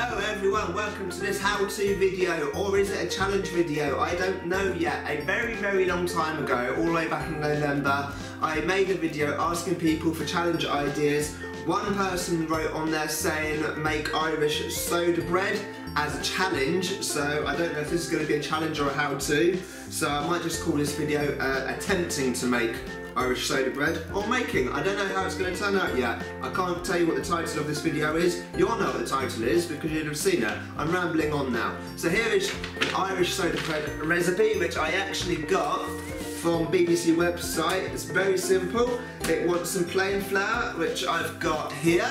Hello everyone, welcome to this how-to video, or is it a challenge video? I don't know yet. A very long time ago, all the way back in November, I made a video asking people for challenge ideas. One person wrote on there saying make Irish soda bread as a challenge, so I don't know if this is going to be a challenge or a how-to, so I might just call this video attempting to make Irish soda bread, or making. I don't know how it's going to turn out yet. I can't tell you what the title of this video is. You'll know what the title is because you'd have seen it. I'm rambling on now. So here is an Irish soda bread recipe which I actually got from BBC website. It's very simple. It wants some plain flour, which I've got here.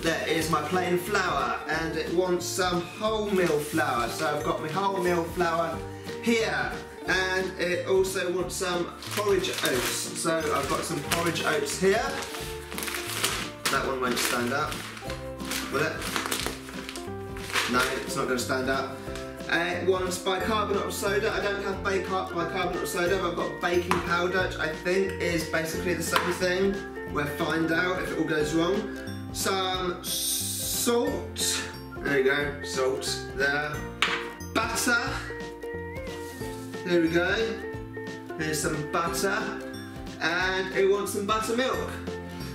There is my plain flour, and it wants some wholemeal flour. So I've got my wholemeal flour here. And it also wants some porridge oats. So I've got some porridge oats here. That one won't stand up. Will it? No, it's not going to stand up. It wants bicarbonate of soda. I don't have bicarbonate of soda, but I've got baking powder, which I think is basically the same thing. We'll find out if it all goes wrong. Some salt. There you go, salt there. Butter. There we go. Here's some butter. And it wants some buttermilk.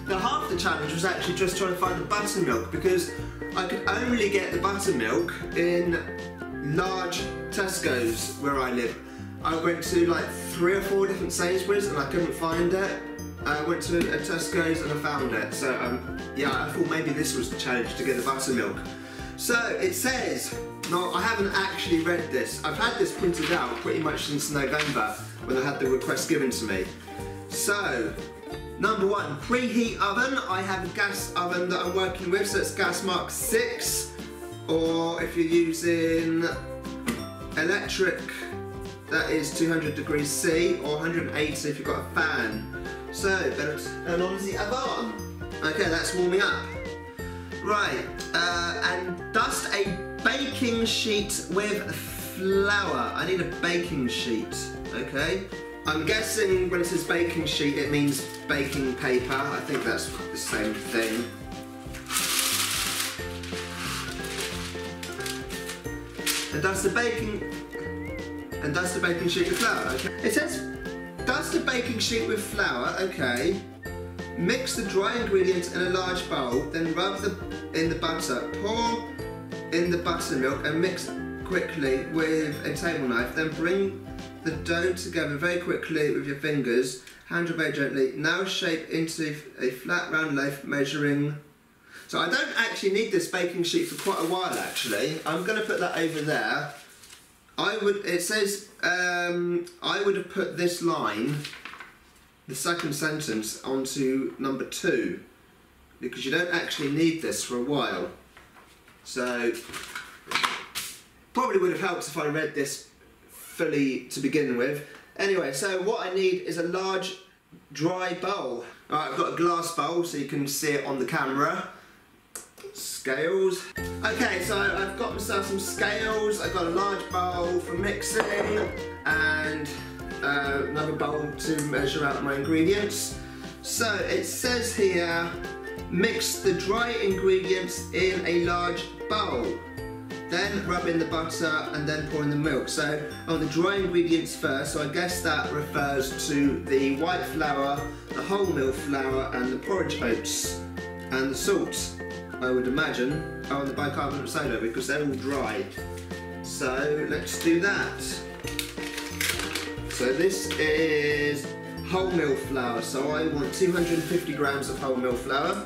Now half the challenge was actually just trying to find the buttermilk because I could only get the buttermilk in large Tesco's where I live. I went to like 3 or 4 different Sainsbury's and I couldn't find it. I went to a Tesco's and I found it. So yeah, I thought maybe this was the challenge to get the buttermilk. So it says, no, I haven't actually read this. I've had this printed out pretty much since November when I had the request given to me. So, number 1, preheat oven. I have a gas oven that I'm working with, so it's gas mark 6. Or if you're using electric, that is 200 degrees C, or 180 if you've got a fan. So, better turn on the oven. Okay, that's warming up. Right, and dust a baking sheet with flour. I need a baking sheet, okay? I'm guessing when it says baking sheet it means baking paper. I think that's the same thing. And dust the baking sheet with flour, okay? It says dust the baking sheet with flour, okay. Mix the dry ingredients in a large bowl, then rub in the butter. Pour in the buttermilk and mix quickly with a table knife. Then bring the dough together very quickly with your fingers. Handle very gently. Now shape into a flat round loaf measuring. So I don't actually need this baking sheet for quite a while actually. I'm going to put that over there. It says I would have put this line, the second sentence, onto number 2 because you don't actually need this for a while. So probably would have helped if I read this fully to begin with. Anyway, so what I need is a large dry bowl. Alright, I've got a glass bowl so you can see it on the camera. Scales. Okay, so I've got myself some scales. I've got a large bowl for mixing and another bowl to measure out my ingredients. So it says here, mix the dry ingredients in a large bowl. Then rub in the butter and then pour in the milk. So on the dry ingredients first, so I guess that refers to the white flour, the wholemeal flour and the porridge oats and the salt, I would imagine. Oh, and the bicarbonate of soda because they're all dry. So let's do that. So this is wholemeal flour, so I want 250 grams of wholemeal flour.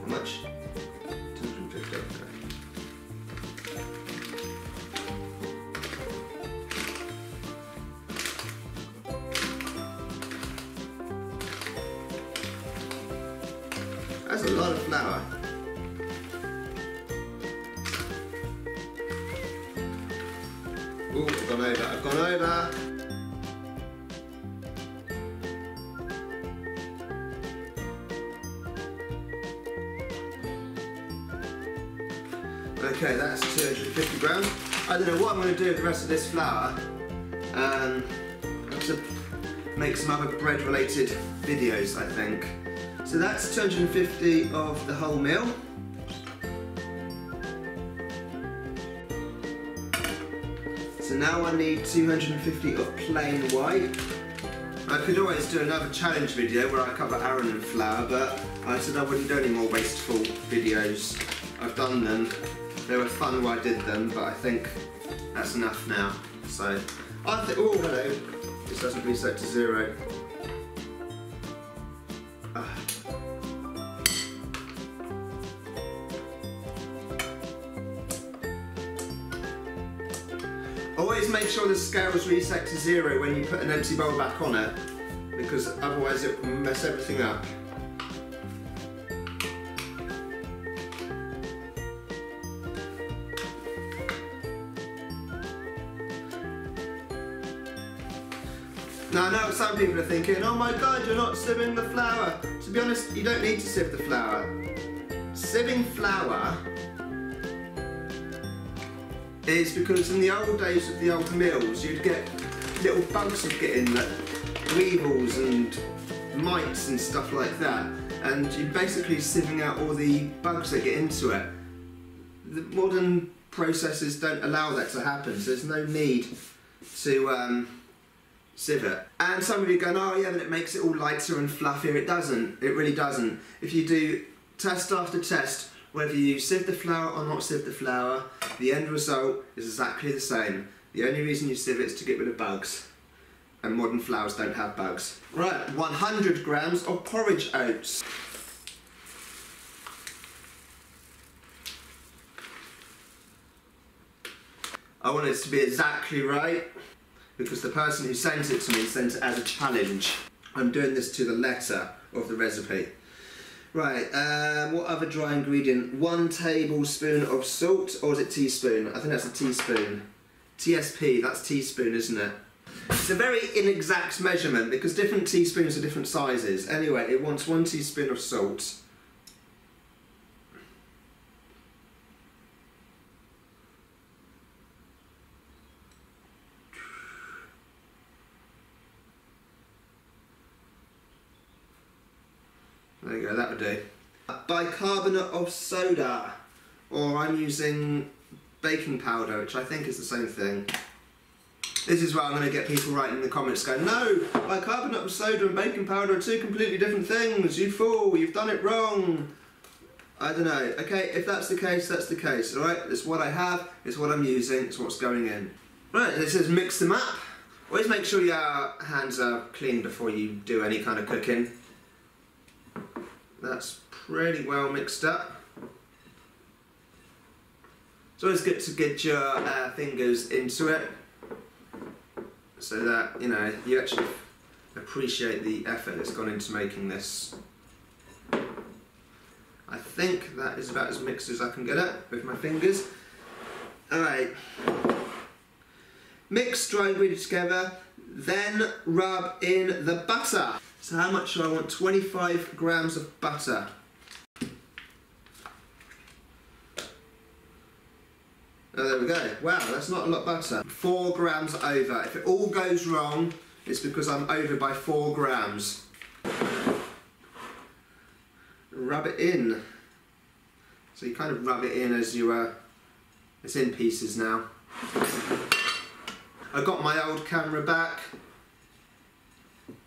How much? 250, okay. That's a lot of flour. Ooh, I've gone over. Okay, that's 250 grams. I don't know what I'm going to do with the rest of this flour. To make some other bread related videos, I think. So that's 250 of the wholemeal. So now I need 250 of plain white. I could always do another challenge video where I cover Arran flour, but I said I wouldn't do any more wasteful videos. I've done them. They were fun while I did them, but I think that's enough now. So I think, oh hello, this doesn't reset to 0. Always make sure the scale is reset to 0 when you put an empty bowl back on it, because otherwise it will mess everything up. Now I know some people are thinking, oh my god, you're not sieving the flour. To be honest, you don't need to sieve the flour. Sieving flour is because in the old days of the old mills, you'd get little bugs would get in, like weevils and mites and stuff like that, and you're basically sieving out all the bugs that get into it. The modern processes don't allow that to happen, so there's no need to sieve it. And some of you are going, oh yeah, but it makes it all lighter and fluffier. It doesn't, it really doesn't. If you do test after test, whether you sieve the flour or not sieve the flour, the end result is exactly the same. The only reason you sieve it is to get rid of bugs. And modern flours don't have bugs. Right, 100 grams of porridge oats. I want it to be exactly right, because the person who sent it to me sent it as a challenge. I'm doing this to the letter of the recipe. Right, what other dry ingredient? 1 tablespoon of salt, or is it teaspoon? I think that's a teaspoon. TSP, that's teaspoon, isn't it? It's a very inexact measurement because different teaspoons are different sizes. Anyway, it wants 1 teaspoon of salt. There you go, that would do. Bicarbonate of soda, or I'm using baking powder, which I think is the same thing. This is where I'm going to get people writing in the comments going, no, bicarbonate of soda and baking powder are 2 completely different things, you fool, you've done it wrong. I don't know, okay, if that's the case, that's the case, alright? It's what I have, it's what I'm using, it's what's going in. Right, it says mix them up. Always make sure your hands are clean before you do any kind of cooking. That's pretty well mixed up. It's always good to get your fingers into it, so that, you know, you actually appreciate the effort that's gone into making this. I think that is about as mixed as I can get it with my fingers. Alright. Mix dry ingredients together, then rub in the butter. So how much do I want? 25 grams of butter. Oh, there we go. Wow, that's not a lot of butter. 4 grams over. If it all goes wrong, it's because I'm over by 4 grams. Rub it in. So you kind of rub it in as you, it's in pieces now. I got my old camera back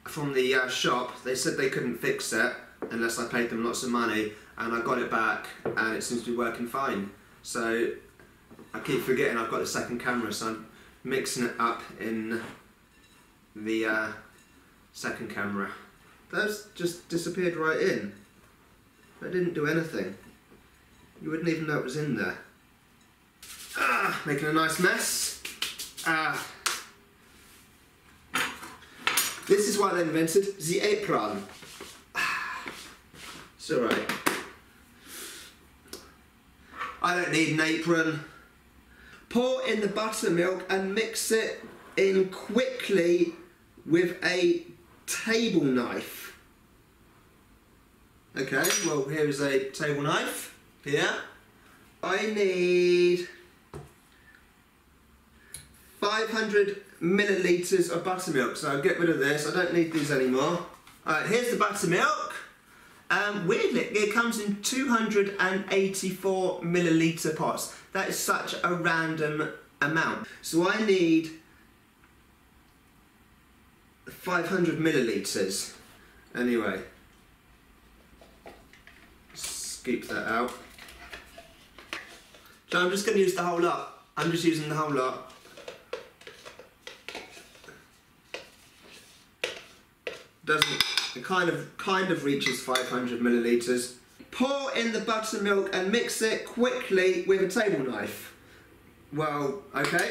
from the shop. They said they couldn't fix it unless I paid them lots of money, and I got it back and it seems to be working fine. So I keep forgetting I've got a second camera, so I'm mixing it up in the second camera. That's just disappeared right in. That didn't do anything. You wouldn't even know it was in there. Making a nice mess. This is why they invented the apron. It's alright. I don't need an apron. Pour in the buttermilk and mix it in quickly with a table knife. Okay, well here is a table knife. Here. I need 500 millilitres of buttermilk, so I'll get rid of this. I don't need these anymore. Alright, here's the buttermilk. Weirdly, it comes in 284 millilitre pots. That is such a random amount. So I need 500 millilitres. Anyway, scoop that out. So I'm just going to use the whole lot. I'm just using the whole lot. It kind of reaches 500 millilitres. Pour in the buttermilk and mix it quickly with a table knife. Well, okay,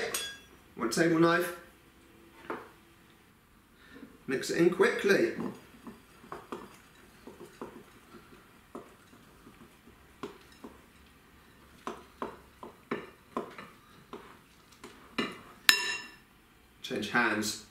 one table knife. Mix it in quickly. Change hands.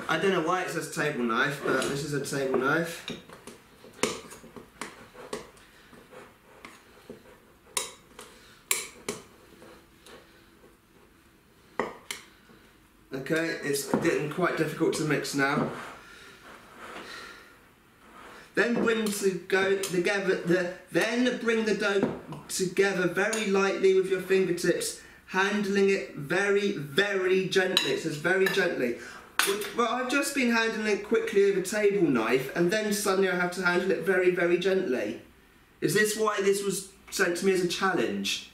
I don't know why it says table knife, but this is a table knife. Okay, it's getting quite difficult to mix now. Then bring the dough together very lightly with your fingertips, handling it very, very gently. It says very gently. Well, I've just been handling it quickly with a table knife, and then suddenly I have to handle it very, very gently. Is this why this was sent to me as a challenge,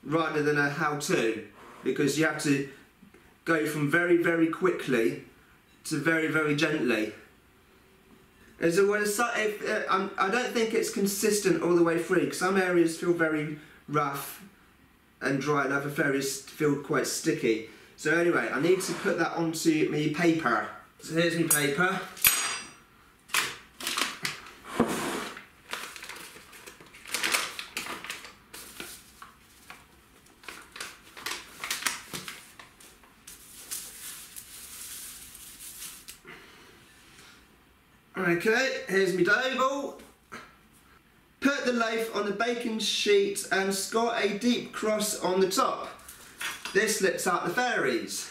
rather than a how-to? Because you have to go from very, very quickly to very, very gently. I don't think it's consistent all the way through, because some areas feel very rough and dry, and other areas feel quite sticky. So anyway, I need to put that onto my paper. So here's my paper. Okay, here's my dough ball. Put the loaf on the baking sheet and score a deep cross on the top. This lets out the fairies.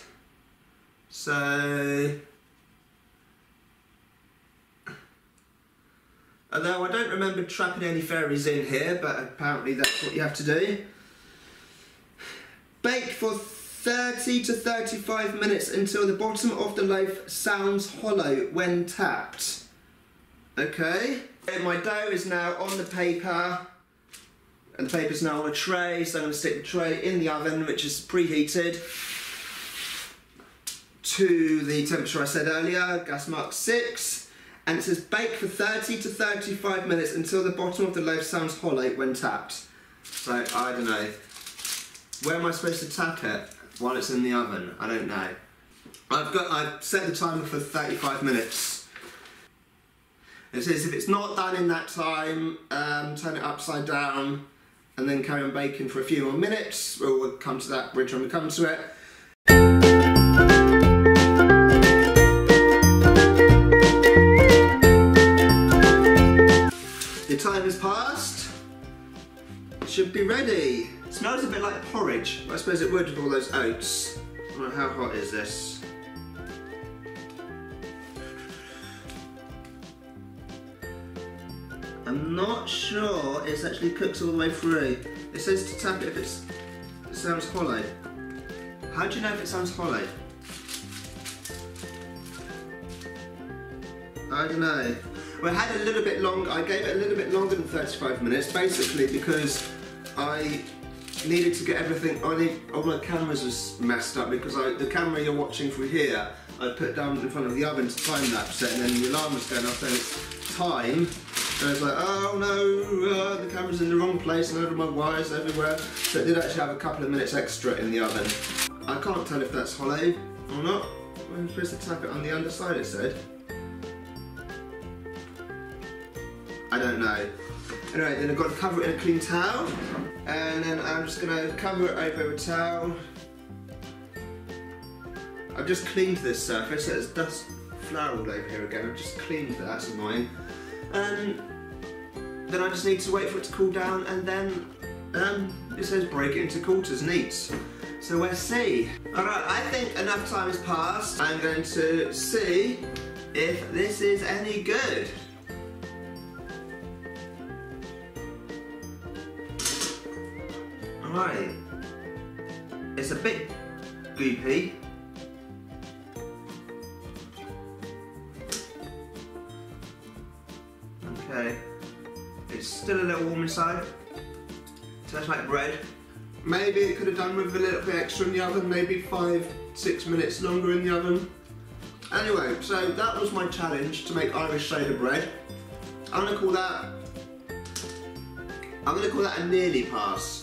So, although I don't remember trapping any fairies in here, but apparently that's what you have to do. Bake for 30 to 35 minutes until the bottom of the loaf sounds hollow when tapped. Okay, and my dough is now on the paper, and the paper's now on a tray, so I'm going to stick the tray in the oven, which is preheated to the temperature I said earlier, gas mark 6, and it says bake for 30 to 35 minutes until the bottom of the loaf sounds hollow when tapped. So, I don't know. Where am I supposed to tap it while it's in the oven? I don't know. I've set the timer for 35 minutes. It says if it's not done in that time, turn it upside down and then carry on baking for a few more minutes. We'll come to that bridge when we come to it. The time has passed. It should be ready. It smells a bit like porridge. I suppose it would with all those oats. I don't know, how hot is this? I'm not sure it's actually cooked all the way through. It says to tap it if it sounds hollow. How do you know if it sounds hollow? I don't know. Well, I had a little bit long. I gave it a little bit longer than 35 minutes, basically because I needed to get everything. All my cameras was messed up because the camera you're watching through here, I put down in front of the oven to time lapse it, and then the alarm was going off, and it's time. And I was like, oh no, the camera's in the wrong place and over my wires everywhere. So it did actually have a couple of minutes extra in the oven. I can't tell if that's hollow or not. I'm supposed to tap it on the underside, it said. I don't know. Anyway, then I've got to cover it in a clean towel, and then I'm just going to cover it over a towel. I've just cleaned this surface, there's dust flour all over here again. I've just cleaned that, that's annoying. Then I just need to wait for it to cool down, and then it says break it into quarters, neat. So we'll see. Alright, I think enough time has passed. I'm going to see if this is any good. Alright, it's a bit goopy. Okay, it's still a little warm inside. Tastes like bread. Maybe it could have done with a little bit extra in the oven, maybe 5-6 minutes longer in the oven. Anyway, so that was my challenge to make Irish Sailor bread. I'm gonna call that a nearly pass.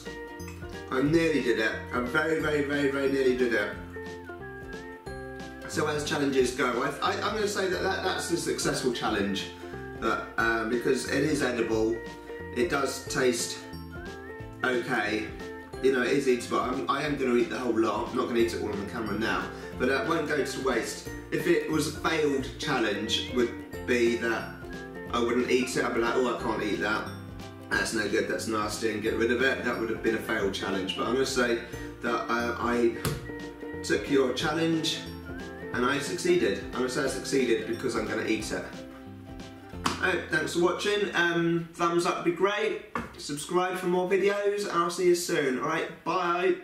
I nearly did it. I very nearly did it. So as challenges go, I'm going to say that's a successful challenge. Because it is edible, it does taste okay. You know, it is eatable. I am going to eat the whole lot. I'm not going to eat it all on the camera now, but it won't go to waste. If it was a failed challenge, would be that I wouldn't eat it. I'd be like, oh, I can't eat that. That's no good, that's nasty, and get rid of it. That would have been a failed challenge. But I'm going to say that I took your challenge and I succeeded. I'm going to say I succeeded because I'm going to eat it. Alright, thanks for watching. Thumbs up would be great. Subscribe for more videos, and I'll see you soon. Alright, bye.